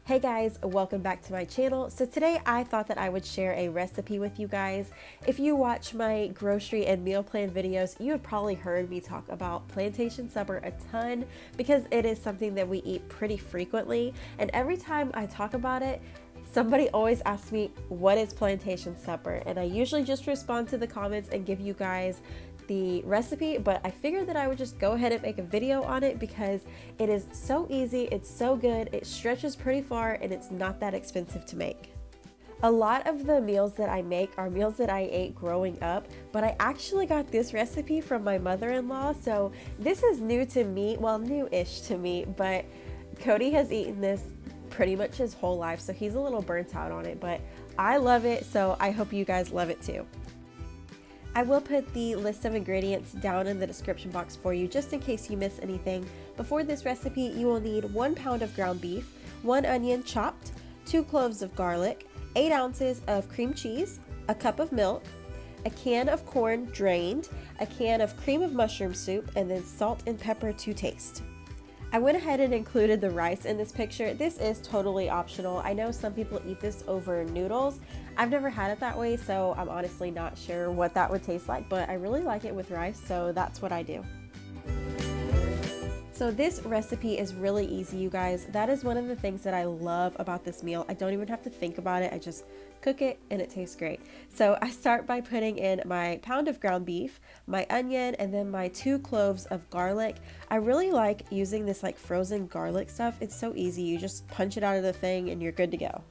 Hey guys, welcome back to my channel. So today I thought that I would share a recipe with you guys. If you watch my grocery and meal plan videos, you have probably heard me talk about plantation supper a ton because it is something that we eat pretty frequently. And every time I talk about it, somebody always asks me, what is plantation supper? And I usually just respond to the comments and give you guys the recipe, but I figured that I would just go ahead and make a video on it because it is so easy, it's so good, it stretches pretty far, and it's not that expensive to make. A lot of the meals that I make are meals that I ate growing up, but I actually got this recipe from my mother-in-law, so this is new to me, well, new-ish to me, but Cody has eaten this pretty much his whole life, so he's a little burnt out on it, but I love it, so I hope you guys love it too. I will put the list of ingredients down in the description box for you just in case you miss anything. But for this recipe, you will need 1 pound of ground beef, 1 onion chopped, 2 cloves of garlic, 8 ounces of cream cheese, a cup of milk, a can of corn drained, a can of cream of mushroom soup, and then salt and pepper to taste. I went ahead and included the rice in this picture. This is totally optional. I know some people eat this over noodles. I've never had it that way, so I'm honestly not sure what that would taste like, but I really like it with rice, so that's what I do. So this recipe is really easy, you guys. That is one of the things that I love about this meal. I don't even have to think about it. I just cook it and it tastes great. So I start by putting in my pound of ground beef, my onion, and then my 2 cloves of garlic. I really like using this like frozen garlic stuff. It's so easy. You just punch it out of the thing and you're good to go.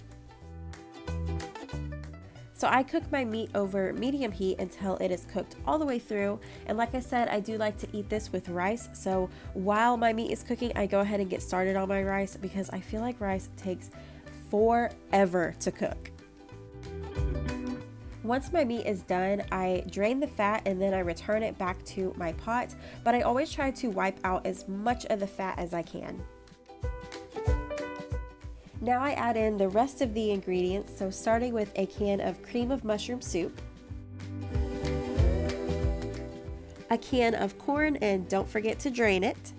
So I cook my meat over medium heat until it is cooked all the way through. And like I said, I do like to eat this with rice. So while my meat is cooking, I go ahead and get started on my rice because I feel like rice takes forever to cook. Once my meat is done, I drain the fat and then I return it back to my pot, but I always try to wipe out as much of the fat as I can. Now I add in the rest of the ingredients, so starting with a can of cream of mushroom soup, a can of corn, and don't forget to drain it,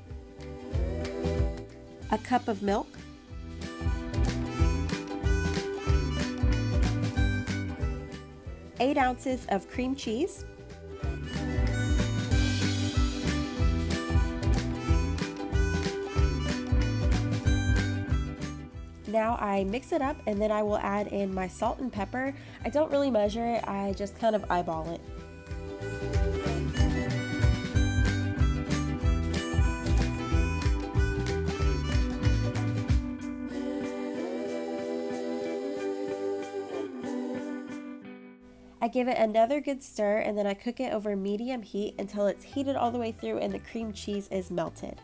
a cup of milk, eight ounces of cream cheese, Now I mix it up and then I will add in my salt and pepper. I don't really measure it, I just kind of eyeball it. I give it another good stir and then I cook it over medium heat until it's heated all the way through and the cream cheese is melted.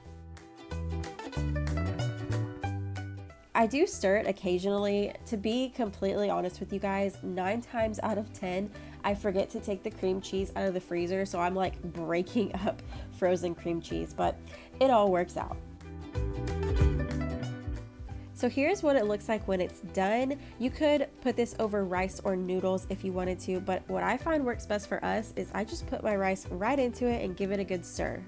I do stir it occasionally. To be completely honest with you guys, 9 times out of 10, I forget to take the cream cheese out of the freezer, so I'm like breaking up frozen cream cheese, but it all works out. So here's what it looks like when it's done. You could put this over rice or noodles if you wanted to, but what I find works best for us is I just put my rice right into it and give it a good stir.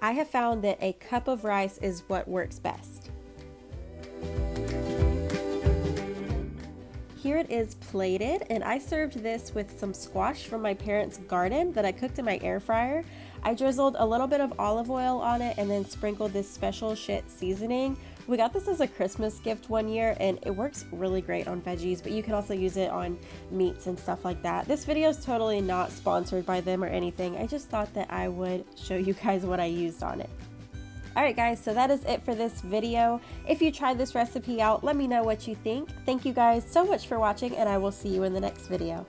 I have found that a cup of rice is what works best. Here it is plated, and I served this with some squash from my parents' garden that I cooked in my air fryer. I drizzled a little bit of olive oil on it and then sprinkled this special shit seasoning. We got this as a Christmas gift one year and it works really great on veggies, but you can also use it on meats and stuff like that. This video is totally not sponsored by them or anything. I just thought that I would show you guys what I used on it. Alright guys, so that is it for this video. If you tried this recipe out, let me know what you think. Thank you guys so much for watching and I will see you in the next video.